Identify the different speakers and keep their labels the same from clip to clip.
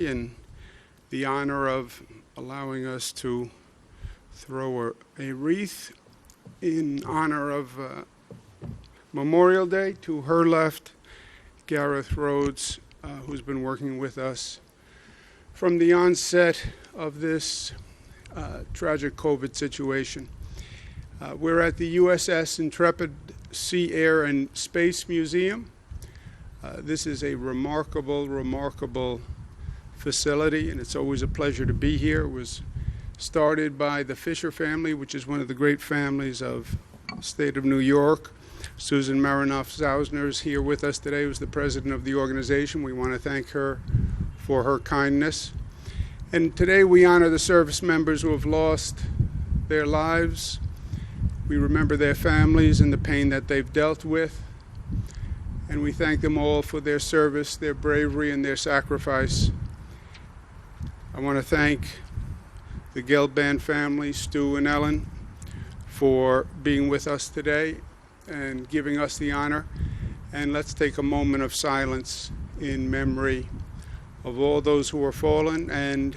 Speaker 1: and the honor of allowing us to throw a wreath in honor of Memorial Day. To her left, Gareth Rhodes, who's been working with us from the onset of this tragic COVID situation. We're at the USS Intrepid Sea, Air, and Space Museum. This is a remarkable facility, and it's always a pleasure to be here. It was started by the Fisher family, which is one of the great families of the state of New York. Susan Marinoff-Zausner is here with us today, who's the president of the organization. We want to thank her for her kindness. And today we honor the service members who have lost their lives. We remember their families and the pain that they've dealt with. And we thank them all for their service, their bravery, and their sacrifice. I want to thank the Gelband family, Stu and Ellen, for being with us today and giving us the honor. And let's take a moment of silence in memory of all those who are fallen and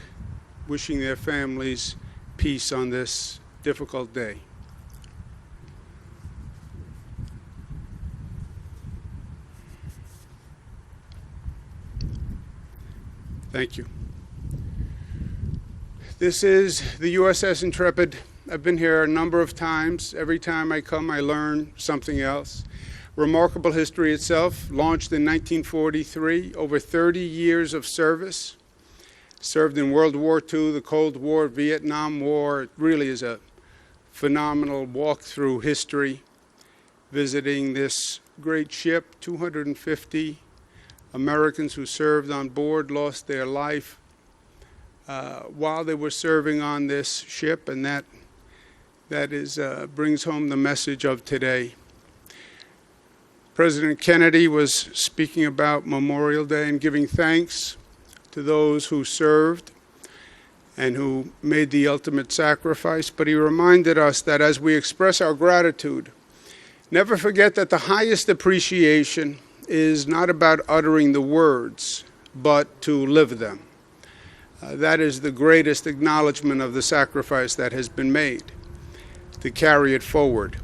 Speaker 1: wishing their families peace on this difficult day. Thank you. This is the USS Intrepid. I've been here a number of times. Every time I come, I learn something else. Remarkable history itself, launched in 1943, over 30 years of service. Served in World War II, the Cold War, Vietnam War. It really is a phenomenal walk through history, visiting this great ship. 250 Americans who served on board lost their life while they were serving on this ship, and that brings home the message of today. President Kennedy was speaking about Memorial Day and giving thanks to those who served and who made the ultimate sacrifice, but he reminded us that as we express our gratitude, never forget that the highest appreciation is not about uttering the words, but to live them. That is the greatest acknowledgement of the sacrifice that has been made, to carry it forward.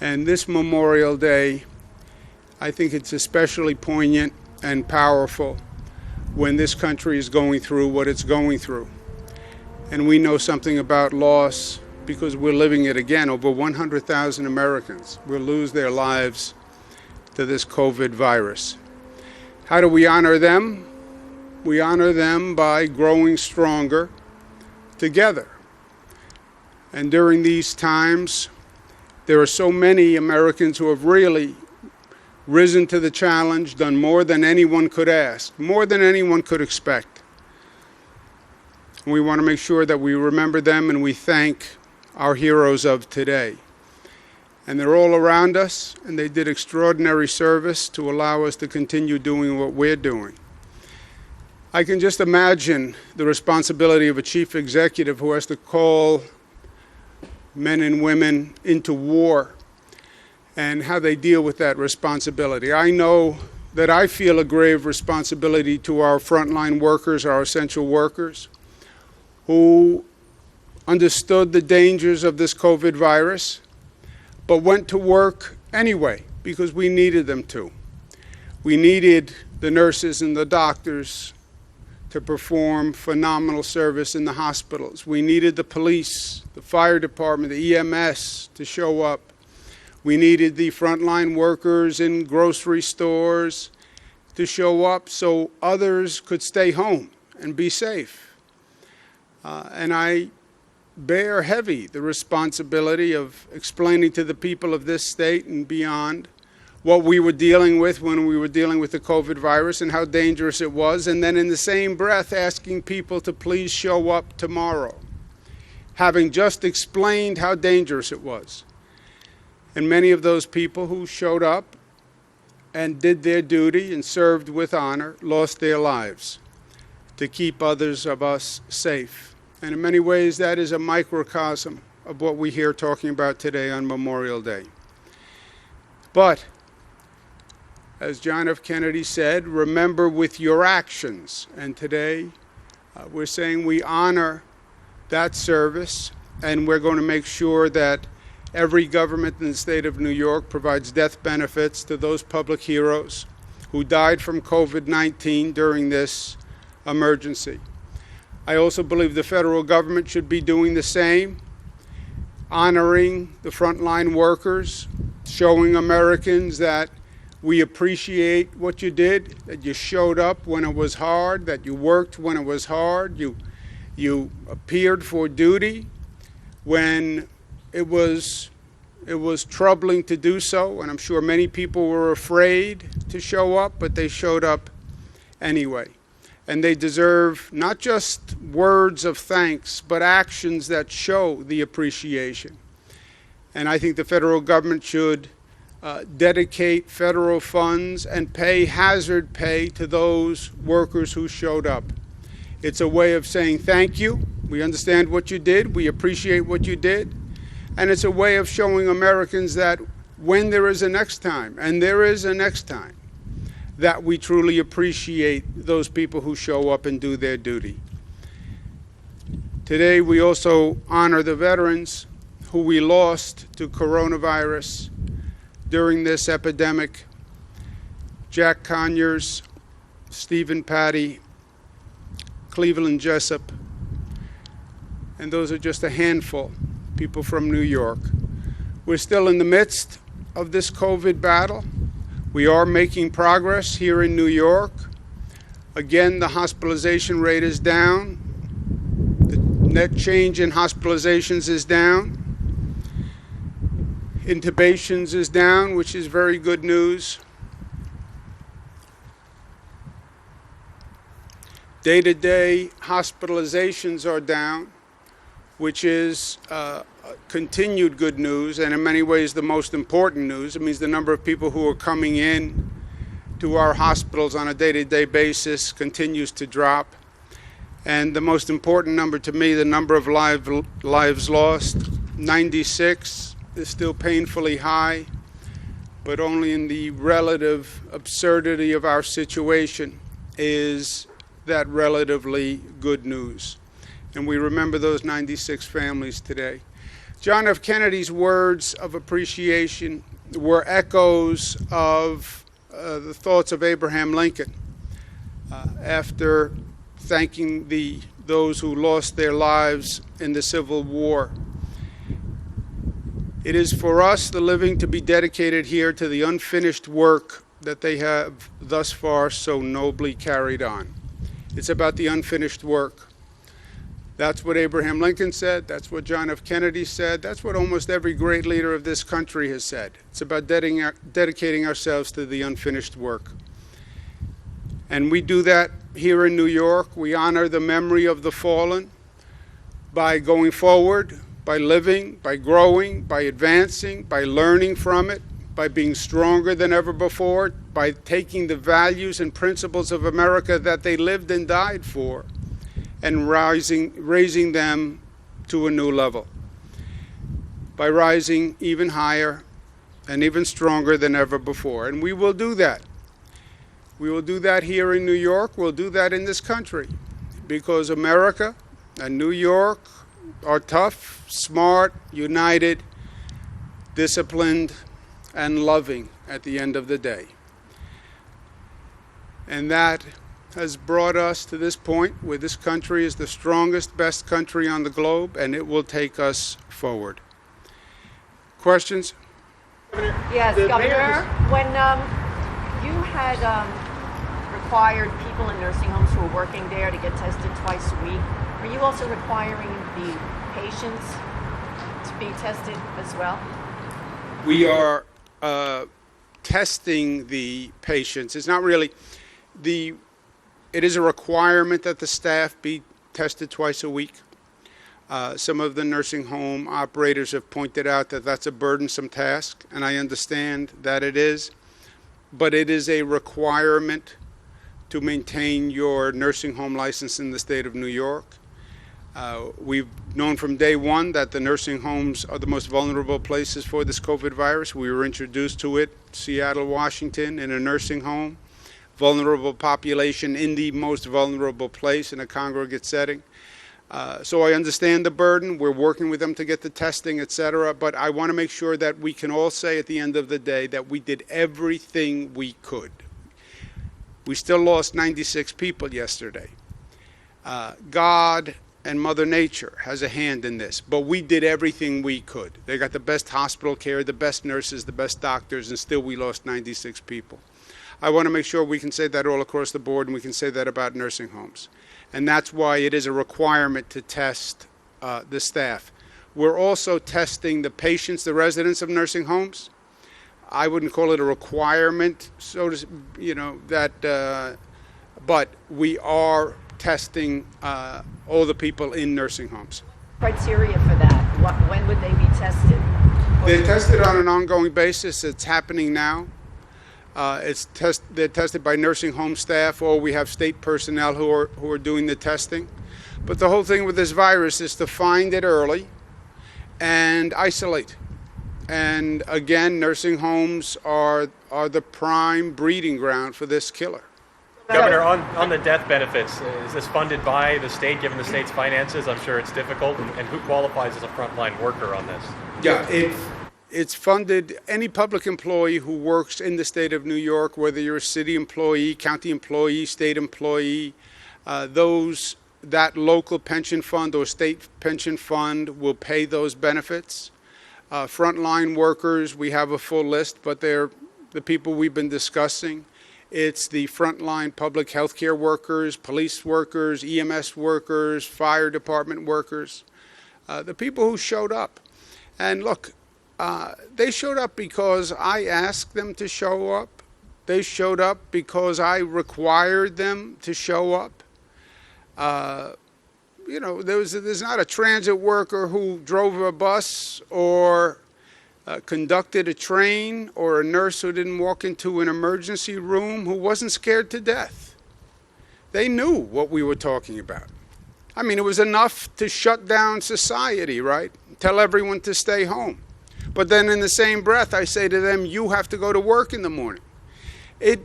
Speaker 1: And this Memorial Day, I think it's especially poignant and powerful when this country is going through what it's going through. And we know something about loss because we're living it again. Over 100,000 Americans will lose their lives to this COVID virus. How do we honor them? We honor them by growing stronger together. And during these times, there are so many Americans who have really risen to the challenge, done more than anyone could ask, more than anyone could expect. And we want to make sure that we remember them and we thank our heroes of today. And they're all around us, and they did extraordinary service to allow us to continue doing what we're doing. I can just imagine the responsibility of a chief executive who has to call men and women into war and how they deal with that responsibility. I know that I feel a grave responsibility to our frontline workers, our essential workers, who understood the dangers of this COVID virus, but went to work anyway because we needed them to. We needed the nurses and the doctors to perform phenomenal service in the hospitals. We needed the police, the fire department, the EMS to show up. We needed the frontline workers in grocery stores to show up so others could stay home and be safe. And I bear heavy the responsibility of explaining to the people of this state and beyond what we were dealing with when we were dealing with the COVID virus and how dangerous it was, and then in the same breath asking people to please show up tomorrow, having just explained how dangerous it was. And many of those people who showed up and did their duty and served with honor lost their lives to keep others of us safe. And in many ways, that is a microcosm of what we hear talking about today on Memorial Day. But as John F. Kennedy said, remember with your actions. And today, we're saying we honor that service, and we're going to make sure that every government in the state of New York provides death benefits to those public heroes who died from COVID-19 during this emergency. I also believe the federal government should be doing the same, honoring the frontline workers, showing Americans that we appreciate what you did, that you showed up when it was hard, that you worked when it was hard, you appeared for duty when it was troubling to do so, and I'm sure many people were afraid to show up, but they showed up anyway. And they deserve not just words of thanks, but actions that show the appreciation. And I think the federal government should dedicate federal funds and pay hazard pay to those workers who showed up. It's a way of saying thank you. We understand what you did. We appreciate what you did. And it's a way of showing Americans that when there is a next time, and there is a next time, that we truly appreciate those people who show up and do their duty. Today, we also honor the veterans who we lost to coronavirus during this epidemic. Jack Conyers, Stephen Patty, Cleveland Jessup, and those are just a handful, people from New York. We're still in the midst of this COVID battle. We are making progress here in New York. Again, the hospitalization rate is down. The net change in hospitalizations is down. Intubations is down, which is very good news. Day-to-day hospitalizations are down, which is continued good news, and in many ways the most important news. It means the number of people who are coming in to our hospitals on a day-to-day basis continues to drop. And the most important number to me, the number of lives lost, 96, is still painfully high, but only in the relative absurdity of our situation is that relatively good news. And we remember those 96 families today. John F. Kennedy's words of appreciation were echoes of the thoughts of Abraham Lincoln after thanking those who lost their lives in the Civil War. It is for us, the living, to be dedicated here to the unfinished work that they have thus far so nobly carried on. It's about the unfinished work. That's what Abraham Lincoln said. That's what John F. Kennedy said. That's what almost every great leader of this country has said. It's about dedicating ourselves to the unfinished work. And we do that here in New York. We honor the memory of the fallen by going forward, by living, by growing, by advancing, by learning from it, by being stronger than ever before, by taking the values and principles of America that they lived and died for, and raising them to a new level, by rising even higher and even stronger than ever before. And we will do that. We will do that here in New York. We'll do that in this country, because America and New York are tough, smart, united, disciplined, and loving at the end of the day. And that has brought us to this point where this country is the strongest, best country on the globe, and it will take us forward. Questions?
Speaker 2: Yes, Governor, when you had required people in nursing homes who were working there to get tested twice a week, are you also requiring the patients to be tested as well?
Speaker 1: We are testing the patients. It's not really it is a requirement that the staff be tested twice a week. Some of the nursing home operators have pointed out that that's a burdensome task, and I understand that it is, but it is a requirement to maintain your nursing home license in the state of New York. We've known from day one that the nursing homes are the most vulnerable places for this COVID virus. We were introduced to it, Seattle, Washington, in a nursing home. Vulnerable population in the most vulnerable place in a congregate setting. So I understand the burden. We're working with them to get the testing, et cetera. But I want to make sure that we can all say at the end of the day that we did everything we could. We still lost 96 people yesterday. God and Mother Nature has a hand in this, but we did everything we could. They got the best hospital care, the best nurses, the best doctors, and still we lost 96 people. I want to make sure we can say that all across the board, and we can say that about nursing homes. And that's why it is a requirement to test the staff. We're also testing the patients, the residents of nursing homes. I wouldn't call it a requirement, so to, but we are testing all the people in nursing homes.
Speaker 2: Criteria for that? When would they be tested?
Speaker 1: They're tested on an ongoing basis. It's happening now. They're tested by nursing home staff, or we have state personnel who are doing the testing. But the whole thing with this virus is to find it early and isolate. And again, nursing homes are the prime breeding ground for this killer.
Speaker 3: Governor, on the death benefits, is this funded by the state, given the state's finances? I'm sure it's difficult. And who qualifies as a frontline worker on this?
Speaker 1: Yeah, it's funded. Any public employee who works in the state of New York, whether you're a city employee, county employee, state employee, that local pension fund or state pension fund will pay those benefits. Frontline workers, we have a full list, but they're the people we've been discussing. It's the frontline public health care workers, police workers, EMS workers, fire department workers, the people who showed up. And look, they showed up because I asked them to show up. They showed up because I required them to show up. There's not a transit worker who drove a bus or conducted a train, or a nurse who didn't walk into an emergency room who wasn't scared to death. They knew what we were talking about. I mean, it was enough to shut down society, right? Tell everyone to stay home. But then in the same breath, I say to them, you have to go to work in the morning. It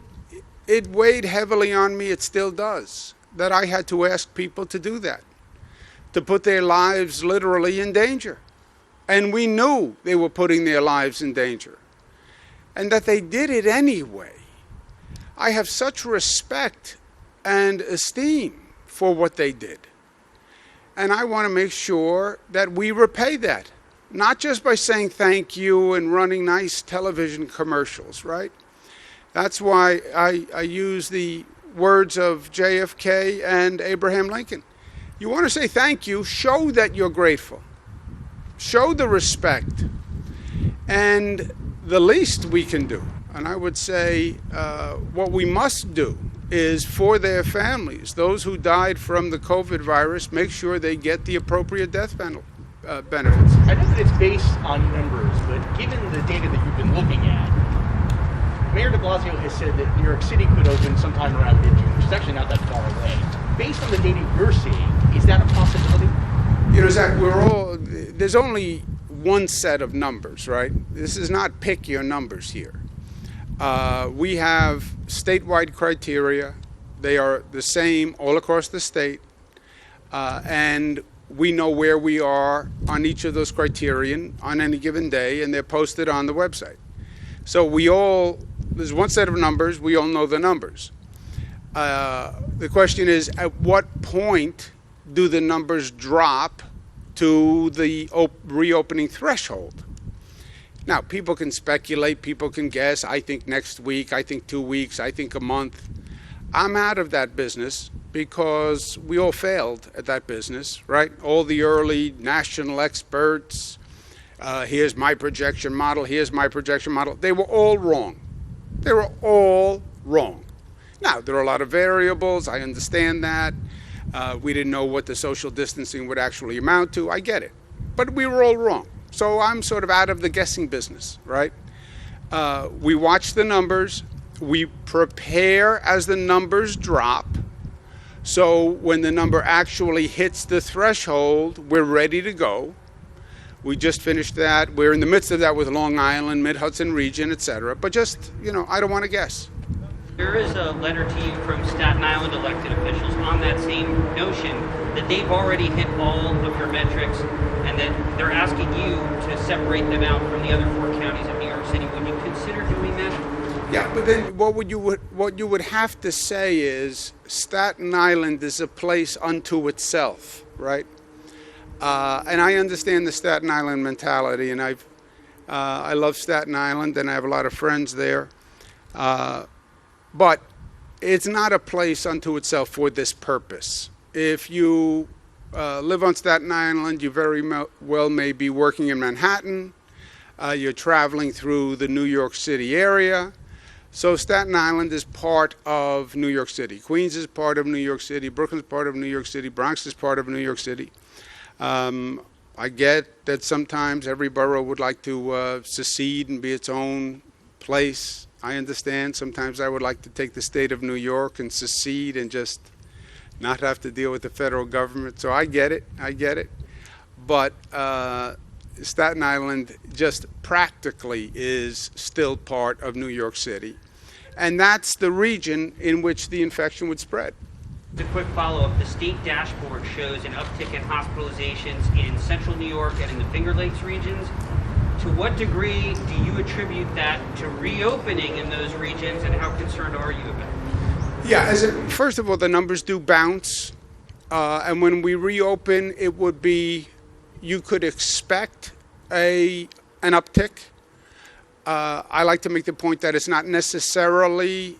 Speaker 1: weighed heavily on me, it still does, that I had to ask people to do that, to put their lives literally in danger. And we knew they were putting their lives in danger, and that they did it anyway. I have such respect and esteem for what they did. And I want to make sure that we repay that, not just by saying thank you and running nice television commercials, right? That's why I use the words of JFK and Abraham Lincoln. You want to say thank you, show that you're grateful. Show the respect. And the least we can do, and I would say what we must do, is for their families, those who died from the COVID virus, make sure they get the appropriate death benefits.
Speaker 4: I know that it's based on numbers, but given the data that you've been looking at, Mayor de Blasio has said that New York City could open sometime around mid-June, which is actually not that far away. Based on the data you're seeing, is that a possibility?
Speaker 1: You know, Zach, there's only one set of numbers, right? This is not pick your numbers here. We have statewide criteria. They are the same all across the state. And we know where we are on each of those criterion on any given day, and they're posted on the website. So there's one set of numbers, we all know the numbers. The question is, at what point do the numbers drop to the reopening threshold? Now, people can speculate, people can guess. I think next week, I think 2 weeks, I think a month. I'm out of that business because we all failed at that business, right? All the early national experts, here's my projection model, here's my projection model. They were all wrong. They were all wrong. Now, there are a lot of variables. I understand that. We didn't know what the social distancing would actually amount to. I get it. But we were all wrong. So I'm sort of out of the guessing business, right? We watch the numbers. We prepare as the numbers drop So when the number actually hits the threshold, we're ready to go. We just finished that. We're in the midst of that with Long Island, Mid-Hudson region, et cetera. But just, I don't want to guess.
Speaker 5: There is a letter to you from Staten Island elected officials on that same notion that they've already hit all of your metrics and that they're asking you to separate them out from the other 4 counties of New York City. Would you consider doing that?
Speaker 1: Yeah, but then what you would have to say is Staten Island is a place unto itself, right? And I understand the Staten Island mentality, and I love Staten Island, and I have a lot of friends there. But it's not a place unto itself for this purpose. If you live on Staten Island, you very well may be working in Manhattan. You're traveling through the New York City area. So Staten Island is part of New York City. Queens is part of New York City. Brooklyn is part of New York City. Bronx is part of New York City. I get that sometimes every borough would like to secede and be its own place. I understand. Sometimes I would like to take the state of New York and secede and just not have to deal with the federal government. So I get it. But Staten Island just practically is still part of New York City. And that's the region in which the infection would spread.
Speaker 5: A quick follow-up. The state dashboard shows an uptick in hospitalizations in central New York and in the Finger Lakes regions. To what degree do you attribute that to reopening in those regions, and how concerned are you about it?
Speaker 1: Yeah, first of all, the numbers do bounce. And when we reopen, it would be, you could expect an uptick. I like to make the point that it's not necessarily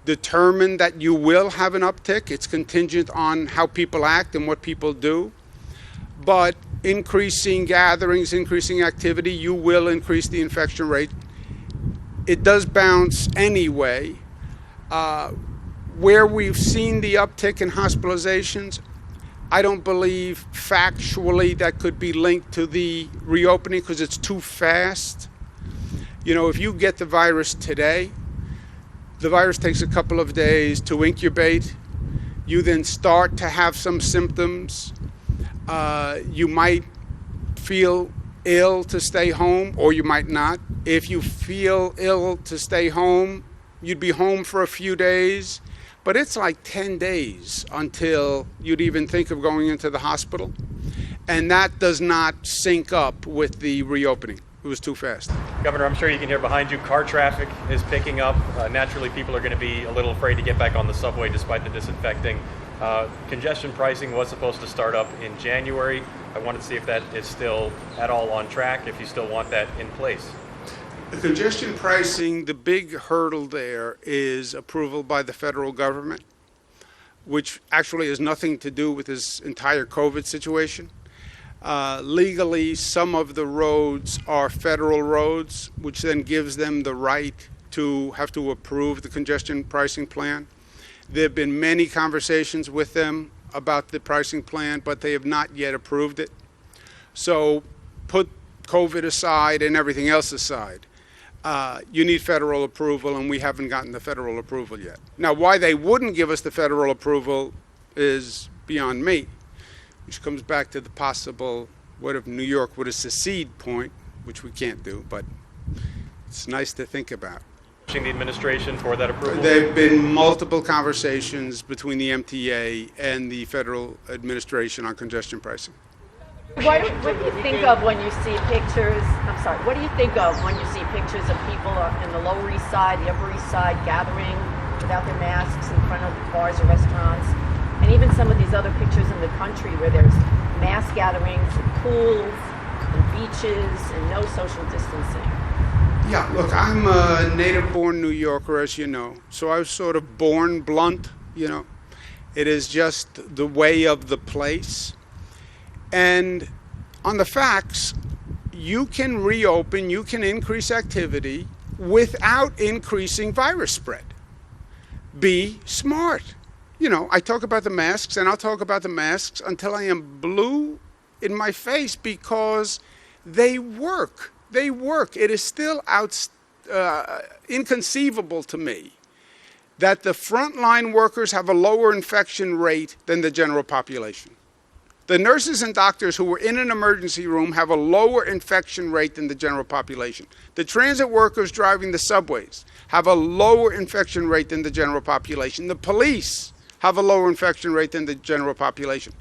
Speaker 1: determined that you will have an uptick. It's contingent on how people act and what people do. But increasing gatherings, increasing activity, you will increase the infection rate. It does bounce anyway. Where we've seen the uptick in hospitalizations, I don't believe factually that could be linked to the reopening because it's too fast. If you get the virus today, the virus takes a couple of days to incubate. You then start to have some symptoms. You might feel ill to stay home, or you might not. If you feel ill to stay home, you'd be home for a few days. But it's like 10 days until you'd even think of going into the hospital. And that does not sync up with the reopening. It was too fast.
Speaker 3: Governor, I'm sure you can hear behind you, car traffic is picking up. Naturally, people are going to be a little afraid to get back on the subway despite the disinfecting. Congestion pricing was supposed to start up in January. I wanted to see if that is still at all on track, if you still want that in place.
Speaker 1: The congestion pricing, the big hurdle there is approval by the federal government, which actually has nothing to do with this entire COVID situation. Legally, some of the roads are federal roads, which then gives them the right to have to approve the congestion pricing plan. There have been many conversations with them about the pricing plan, but they have not yet approved it. So put COVID aside and everything else aside. You need federal approval, and we haven't gotten the federal approval yet. Now, why they wouldn't give us the federal approval is beyond me, which comes back to the possible, what if New York would secede point, which we can't do, but it's nice to think about.
Speaker 3: Pushing the administration for that approval?
Speaker 1: There have been multiple conversations between the MTA and the federal administration on congestion pricing.
Speaker 2: What do you think of when you see pictures? I'm sorry. What do you think of when you see pictures of people in the Lower East Side, the Upper East Side, gathering without their masks in front of bars or restaurants, and even some of these other pictures in the country where there's mass gatherings, and pools, and beaches, and no social distancing?
Speaker 1: Yeah, look, I'm a native-born New Yorker, as you know, so I was sort of born blunt. It is just the way of the place. And on the facts, you can reopen, you can increase activity without increasing virus spread. Be smart. I talk about the masks, and I'll talk about the masks until I am blue in my face because they work. They work. It is still inconceivable to me that the frontline workers have a lower infection rate than the general population. The nurses and doctors who were in an emergency room have a lower infection rate than the general population. The transit workers driving the subways have a lower infection rate than the general population. The police have a lower infection rate than the general population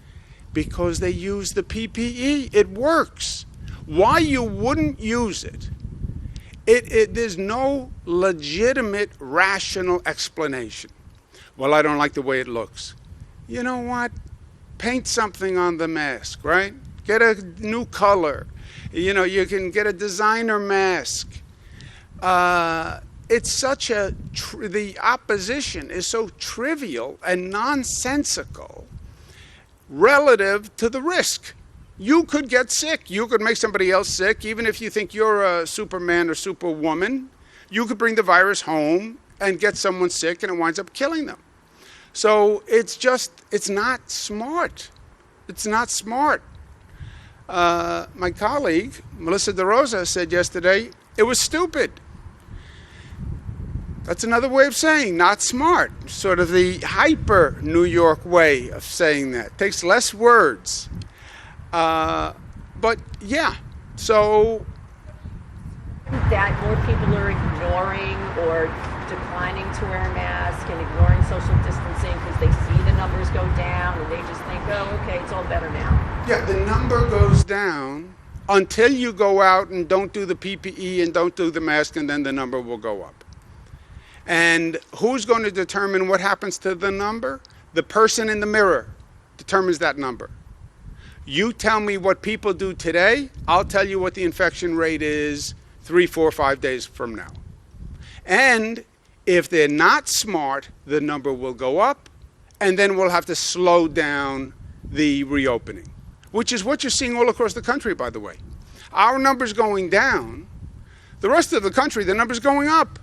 Speaker 1: because they use the PPE. It works. Why you wouldn't use it? There's no legitimate, rational explanation. Well, I don't like the way it looks. You know what? Paint something on the mask, right? Get a new color. You know, you can get a designer mask. It's such the opposition is so trivial and nonsensical relative to the risk. You could get sick. You could make somebody else sick, even if you think you're a Superman or Superwoman. You could bring the virus home and get someone sick, and it winds up killing them. So it's not smart. It's not smart. My colleague, Melissa DeRosa, said yesterday, it was stupid. That's another way of saying not smart. Sort of the hyper New York way of saying that. Takes less words. But yeah, so.
Speaker 2: That more people are ignoring or declining to wear a mask and ignoring social distancing because they see the numbers go down and they just think, oh, okay, it's all better now.
Speaker 1: Yeah, the number goes down until you go out and don't do the PPE and don't do the mask, and then the number will go up. And who's going to determine what happens to the number? The person in the mirror determines that number. You tell me what people do today, I'll tell you what the infection rate is 3, 4, 5 days from now. And if they're not smart, the number will go up, and then we'll have to slow down the reopening, which is what you're seeing all across the country, by the way. Our number's going down. The rest of the country, the number's going up.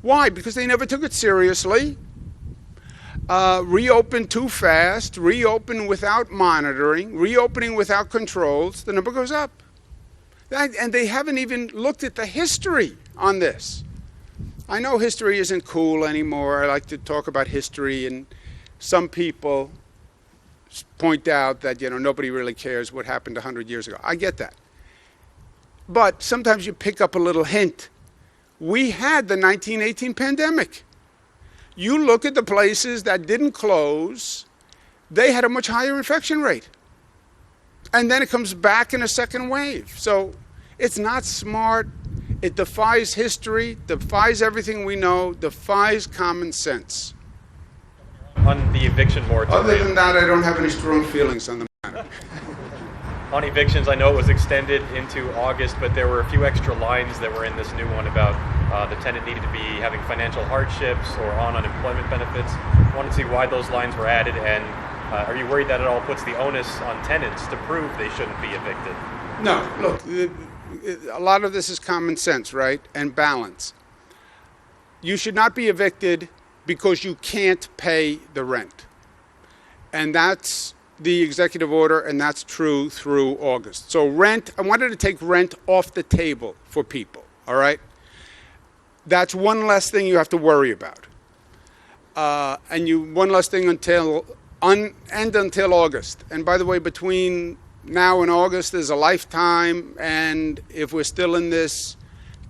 Speaker 1: Why? Because they never took it seriously. Reopened too fast, reopened without monitoring, reopening without controls, the number goes up. And they haven't even looked at the history on this. I know history isn't cool anymore. I like to talk about history, and some people point out that, nobody really cares what happened 100 years ago. I get that. But sometimes you pick up a little hint. We had the 1918 pandemic. You look at the places that didn't close, they had a much higher infection rate. And then it comes back in a second wave. So it's not smart. It defies history, defies everything we know, defies common sense.
Speaker 3: On the eviction moratorium.
Speaker 1: Other than that, I don't have any strong feelings on the matter.
Speaker 3: On evictions, I know it was extended into August, but there were a few extra lines that were in this new one about the tenant needed to be having financial hardships or on unemployment benefits. I wanted to see why those lines were added, and are you worried that it all puts the onus on tenants to prove they shouldn't be evicted?
Speaker 1: No, look, a lot of this is common sense, right? And balance. You should not be evicted because you can't pay the rent. And that's the executive order, and that's true through August. So rent, I wanted to take rent off the table for people, all right? That's one less thing you have to worry about. And one less thing until August. And by the way, between now and August is a lifetime, and if we're still in this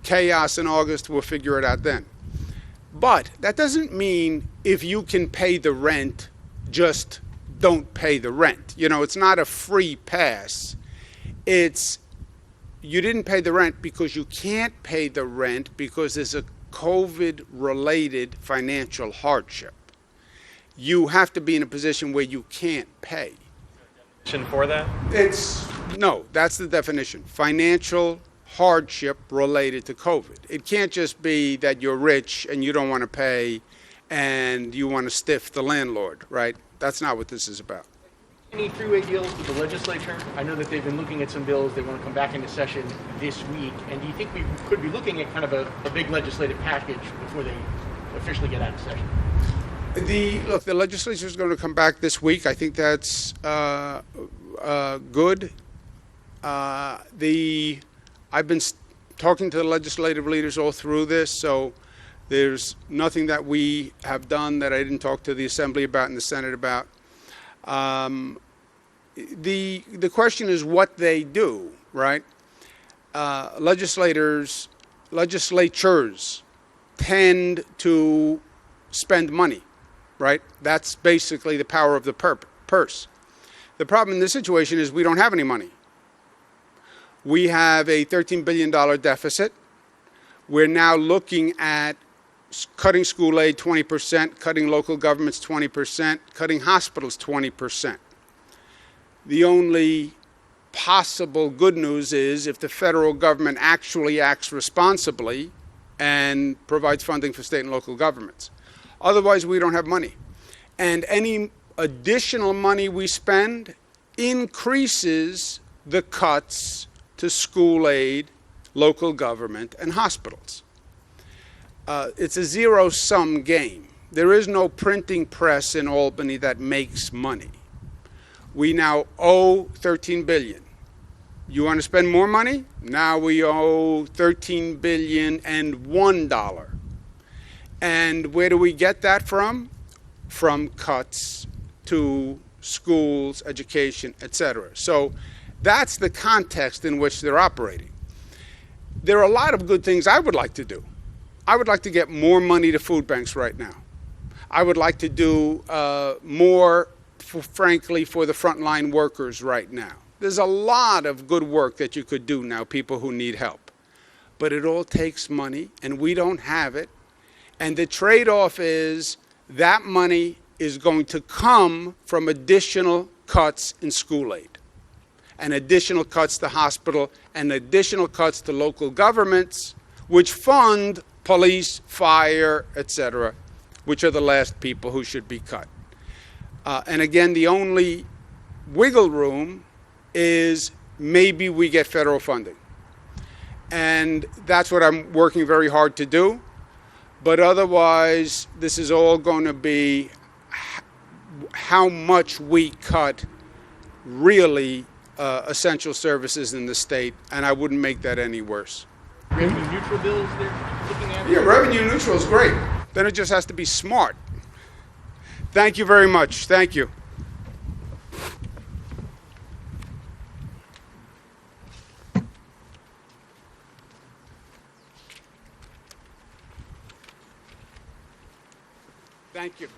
Speaker 1: chaos in August, we'll figure it out then. But that doesn't mean if you can pay the rent, just don't pay the rent. It's not a free pass. It's you didn't pay the rent because you can't pay the rent because there's a COVID-related financial hardship. You have to be in a position where you can't pay.
Speaker 3: For that?
Speaker 1: No, that's the definition. Financial hardship related to COVID. It can't just be that you're rich and you don't want to pay and you want to stiff the landlord, right? That's not what this is about.
Speaker 4: Any freeway deals with the legislature? I know that they've been looking at some bills. They want to come back into session this week. And do you think we could be looking at kind of a big legislative package before they officially get out of session?
Speaker 1: The legislature is going to come back this week. I think that's good. I've been talking to the legislative leaders all through this, so There's nothing that we have done that I didn't talk to the Assembly about and the Senate about. The question is what they do, right? Legislatures tend to spend money, right? That's basically the power of the purse. The problem in this situation is we don't have any money. We have a $13 billion deficit. We're now looking at cutting school aid 20%, cutting local governments 20%, cutting hospitals 20%. The only possible good news is if the federal government actually acts responsibly and provides funding for state and local governments. Otherwise, we don't have money. And any additional money we spend increases the cuts to school aid, local government, and hospitals. It's a zero-sum game. There is no printing press in Albany that makes money. We now owe $13 billion. You want to spend more money? Now we owe $13 billion and $1. And where do we get that from? From cuts to schools, education, etc. So that's the context in which they're operating. There are a lot of good things I would like to do. I would like to get more money to food banks right now. I would like to do more, frankly, for the frontline workers right now. There's a lot of good work that you could do now, people who need help. But it all takes money, and we don't have it. And the trade-off is that money is going to come from additional cuts in school aid, and additional cuts to hospital, and additional cuts to local governments, which fund police, fire, etc., which are the last people who should be cut. And again, the only wiggle room is maybe we get federal funding. And that's what I'm working very hard to do. But otherwise, this is all going to be how much we cut really essential services in the state, and I wouldn't make that any worse.
Speaker 4: Revenue neutral bills they're looking at?
Speaker 1: Yeah, revenue neutral is great. Then it just has to be smart. Thank you very much. Thank you. Thank you.